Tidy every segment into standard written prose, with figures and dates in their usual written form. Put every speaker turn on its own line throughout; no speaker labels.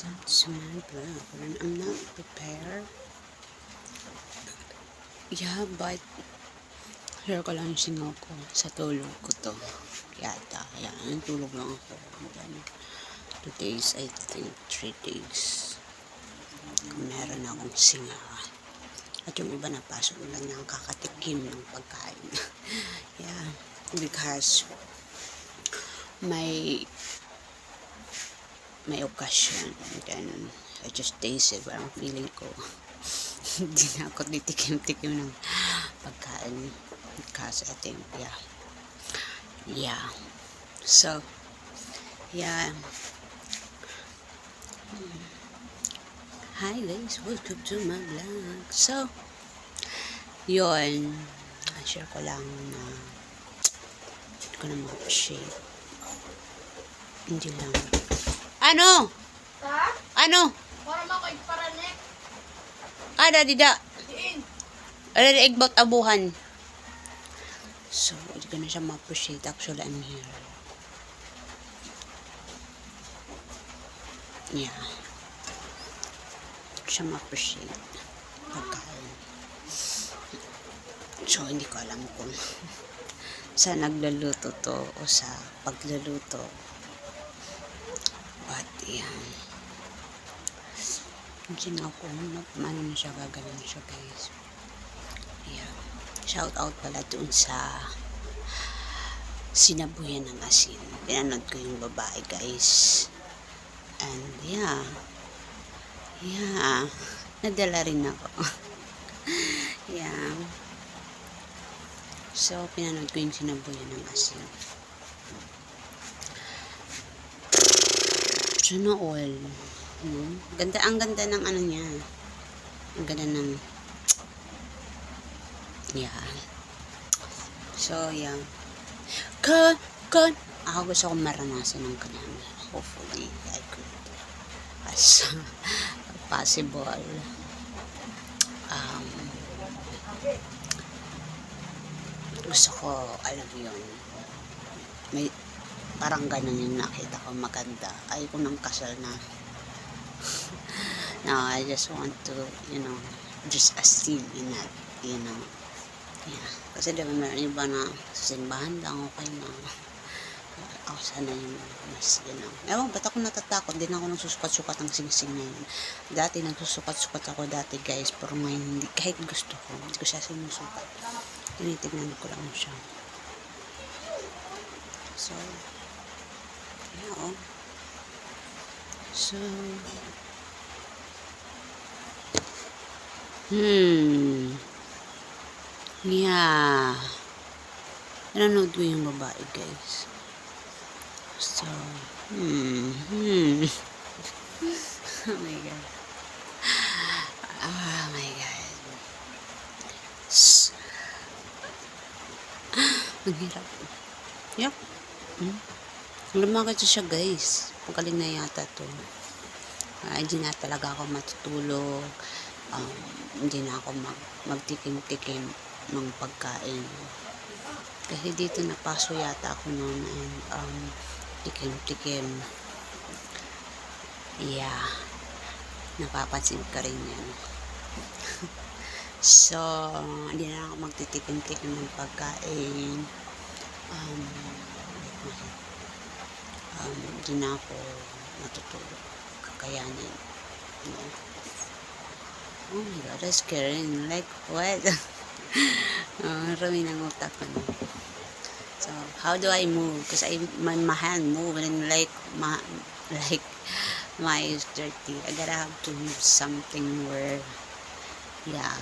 That's my plan when I'm not prepared. Yeah, but share ko lang yung singaw ko sa tulog ko to. Yata. Yan, tulog lang ako. And then, 2 days, I think 3 days. Meron akong singa. At yung iba napasok lang ng kakatikim ng pagkain. Yeah, because may occasion. And then, I just tasted. Parang feeling ko, hindi na ako titikim-tikim ng pagkain. Because I think, yeah. So, yeah. Hi guys, welcome to my vlog. So, yun. Share ko lang na hindi ko na ma-appreciate. Hindi lang. Ano?
Ha?
Ano?
Para makoy paranek.
Ada dida.
Diin.
Ada di igbot abuhan. So, hindi ko na siya ma-appreciate. Actually, I'm here. Yeah. Hindi ko siya ma-appreciate. Pagkain. So, hindi ko alam kung sa nagluluto to o sa pagluluto. But, yan. Yung ako, ano na siya, gagawin na siya, guys. Yeah. Shout out pala doon sa sinabuyan ng asin. Pinanood ko yung babae, guys. And, yeah. Yeah. Nadala rin ako. Yeah. So, pinanood ko yung sinabuyan ng asin. Sana all. Ganda, ang ganda ng ano niya. Ang ganda ng yeah. So, yeah. Ako gusto kong maranasan ng ganyan. Hopefully, I could. As possible. Gusto ko, alam mo yun, may parang ganun yung nakita ko maganda. Ayoko nang kasal na. No, I just want to, just a scene in that, Yeah. Kasi diba meron iba na sa simbahan lang, okay na. Ako sana yung mas, Ewan, ba't ako natatakot? Hindi na ako nagsusukat-sukat ng sing-sing na yun. Dati nagsusukat-sukat ako dati, guys, pero ngayon hindi, kahit gusto ko, hindi ko siya sinusukat. Tinitignan ko lang siya. So, yeah, So, yeah. Nanonood ko yung babae, guys. So, Oh my God. Oh my God. Ang hirap. Yup. Lumakit siya, guys. Magaling na yata to. Hindi na talaga ako matutulog. Hindi na ako magtikim-tikim ng pagkain. Kasi dito napaso yata ako noon and tikim-tikim. Yeah. Napapansin ka rin yan. So, hindi na ako magtitikim-tikim ng pagkain. Hindi na ako matutulog. Kakayanin. Oh my God, that's scary. Like, what? Rami ng utak ko. So, how do I move? Because my hand move and like my is dirty. I gotta have to move something where, yeah,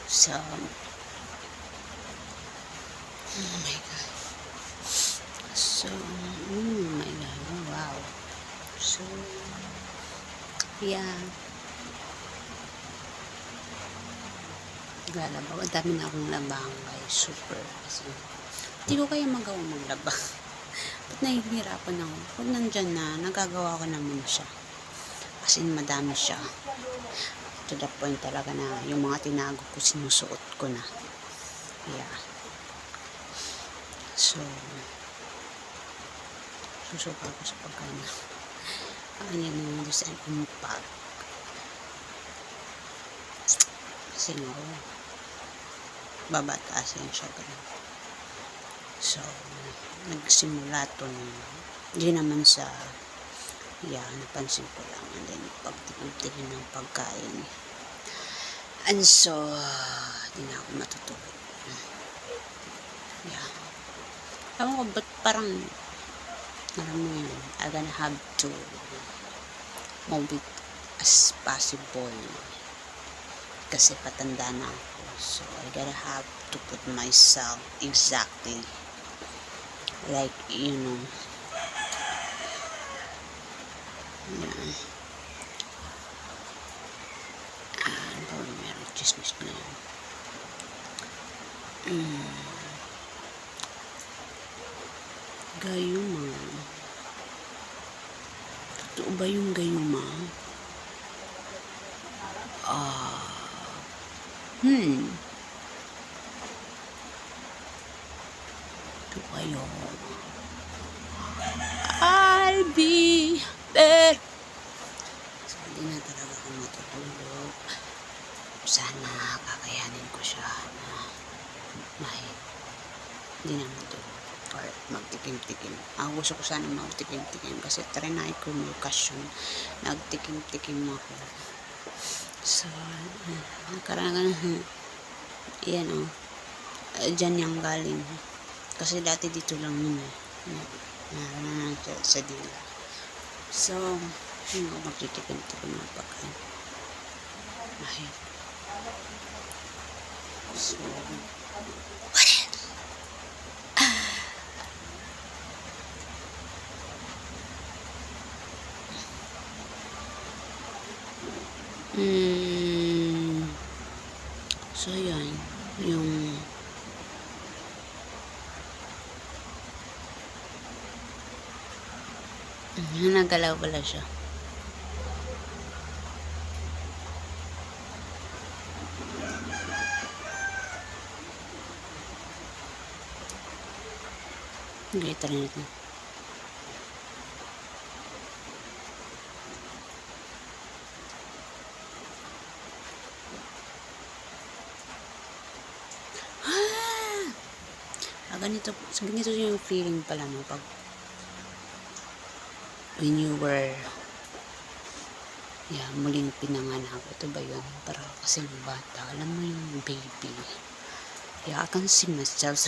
So, oh my God. So, oh my God, oh wow. So, yeah. Lalaba. Ang dami na akong labang, guys. Super. Kasi, hindi ko kaya magawang maglaba. Ba't nahihirapan ako? Pag nandyan na, nagagawa ko naman siya. Kasi madami siya. To the point talaga na yung mga tinago ko, sinusuot ko na. Yeah. So, susuka ko sa pagkain. Ano naman doon sa impact. Kasi no, babatasin siya ganun. So, nagsimula to hindi naman sa napansin ko lang. And then, pagtikim-tikim ng pagkain. And so, hindi na ako matutulog. Yeah. Ewan ko, ba't parang, alam mo yun, I'm gonna have to move it as possible. Kasi patanda na ako. So, I gotta have to put myself exactly like, yeah. Ano, meron chismis na yun. Gayuma. Totoo ba yung gayuma? Ito kayo. I'll be there. So, hindi na talaga ako matutulog. Sana kakayanin ko siya na hindi na matulog. Or magtikim-tikim. Gusto ko sana magtikim-tikim kasi trinay ko may okasyon. Nagtikim-tikim ako. So, nagkaroon yan dyan yung galing. Kasi dati dito lang yun sa dila. So, magtitikim-tikim ng pagkain. So, what else? So, yan. Yung nagalaw pala siya. Okay, try natin. Ganito yung feeling pala no pag when you were muling pinanganak. Ito ba yun? Para kasing bata. Alam mo yung baby. I can see myself.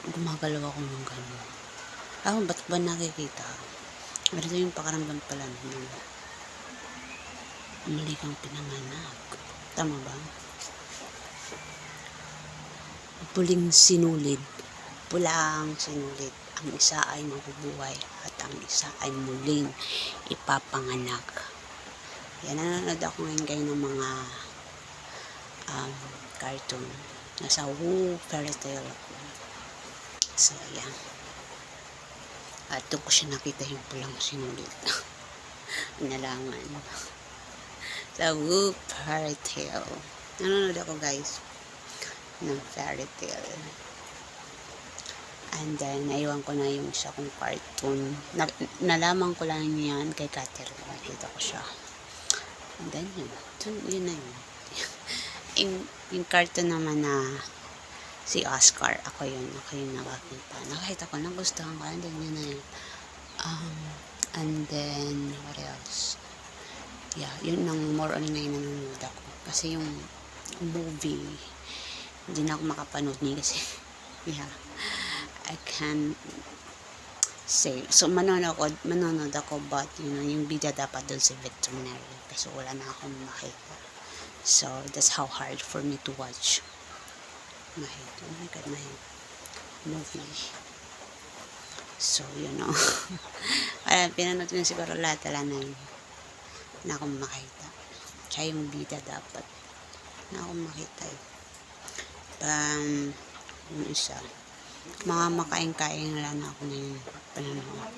Gumagalaw ako ng gano'n. Ba't ba nakikita? Ganito yung pakaramdam pala nung muli kang pinanganak. Tama ba? Pulang sinulid. Ang isa ay mabubuhay at ang isa ay muling ipapanganak. Yan, nanonood ako ngayon kayo ng mga cartoon. Nasa fairy tale ako. So, yan. At doon ko siya nakita yung pulang sinulid. Nalaman. Sa fairy tale. Nanonood ako guys ng fairy tale. And then, naiwan ko na yung isa kong cartoon. Nalaman ko lang yan kay Catherine. Nakita ko siya. And then, yun na yun. yung cartoon naman na si Oscar. Ako yun nakakita. Nakita ko, nagustuhan ko. And then, yun na yun. And then, what else? Yeah, yun ang more on na nanonood ako. Kasi yung movie, hindi na ako makapanood niya kasi, I can say. So, manonood ako, but, yung bida dapat doon si veterinary. Kasi wala na akong makita. So, that's how hard for me to watch. Oh my God, movie. So, pinanood ko siguro lahat, wala na yun. Na akong makita. Tsaka yung bida dapat. Na akong makita yung isa. Mga makain-kain lang ako na yung pananood.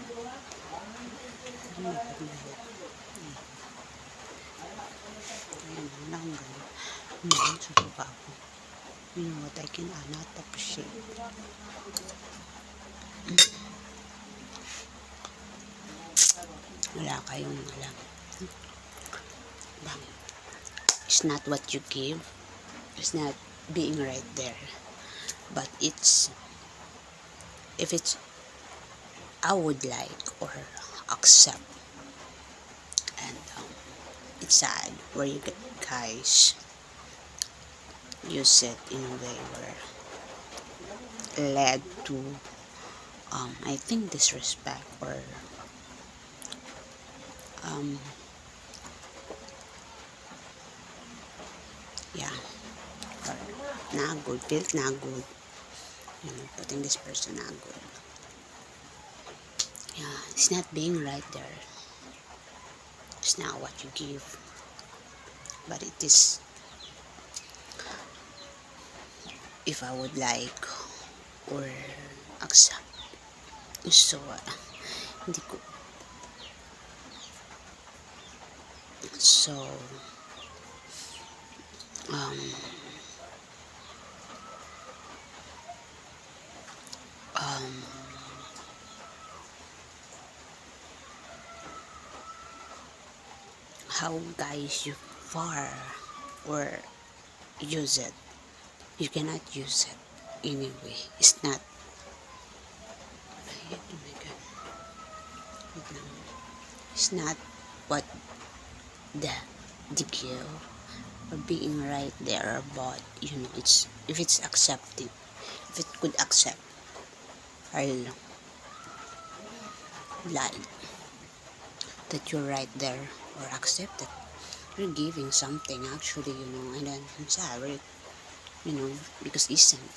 Ayan, wala akong gano'n. Subuka ako. You know what, I can not appreciate. Wala kayong alam. Bang. It's not what you give. It's not being right there. But it's, if it's, I would like or accept. And it's sad where you guys use it in a way where led to I think disrespect or yeah, or not good, felt not good, putting this person not good. Yeah, it's not being right there. It's not what you give, but it is if I would like or accept. So hindi ko, so how guys you far or use it, you cannot use it anyway. It's not, oh my god, wait lang. It's not what the gift or being right there about, it's if it's accepting, if it could accept, I'll like that you're right there or accept that you're giving something actually, and then I'm sorry, because isn't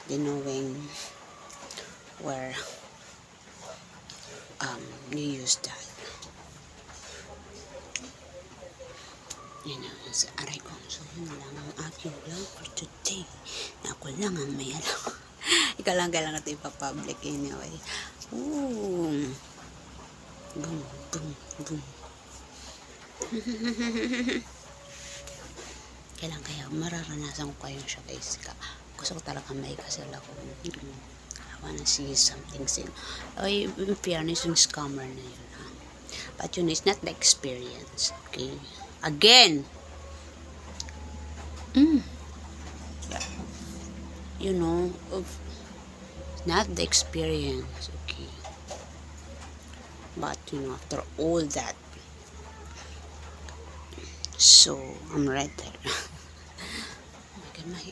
the knowing where you use that, sa aray ko. So yun lang ang aking vlog for today, na ako lang ang may alam. Ikaw lang kailangan ito ipapublic anyway. Ooh. Boom, boom, boom. Kaya mararanasan ko kayong siya guys. Gusto ko talaga may kasal ako. I wanna see something sin. Ay, in fairness, yung scammer na yun. But it's not the experience. Okay? Again! Yeah. Not the experience. Okay? But, after all that, so, I'm right there. Oh my God,